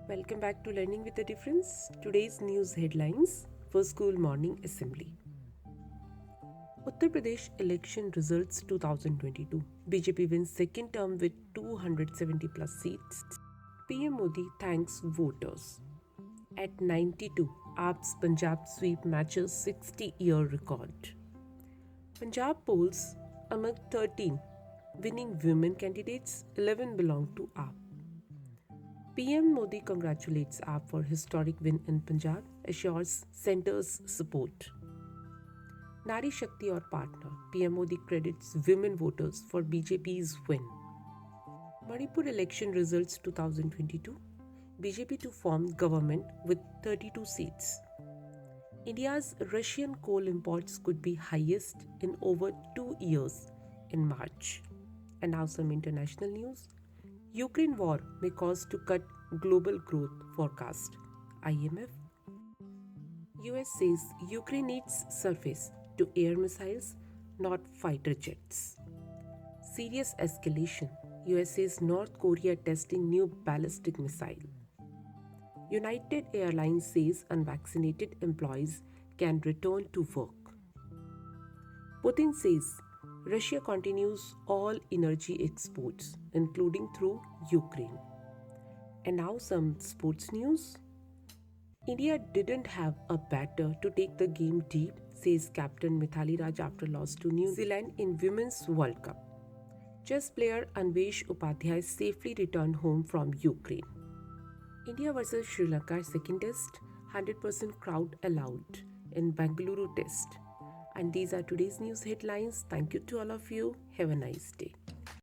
Welcome back to Learning with a Difference. Today's news headlines for School Morning Assembly. Uttar Pradesh election results 2022. BJP wins second term with 270 plus seats. PM Modi thanks voters. At 92, AAP's Punjab sweep matches 60-year record. Punjab polls among 13 winning women candidates, 11 belong to AAP. PM Modi congratulates AAP for historic win in Punjab, assures centre's support. Nari Shakti or partner, PM Modi credits women voters for BJP's win. Manipur election results 2022. BJP to form government with 32 seats. India's Russian coal imports could be highest in over 2 years in March. And now some international news. Ukraine war may cause to cut global growth forecast. IMF. US says Ukraine needs surface to air missiles, not fighter jets. Serious escalation. US says North Korea testing new ballistic missile. United Airlines says unvaccinated employees can return to work. Putin says Russia continues all energy exports, including through Ukraine. And now some sports news. India didn't have a batter to take the game deep, says captain Mithali Raj after loss to New Zealand in Women's World Cup. Chess player Anvesh Upadhyay safely returned home from Ukraine. India vs Sri Lanka second test, 100% crowd allowed in Bengaluru test. And these are today's news headlines. Thank you to all of you. Have a nice day.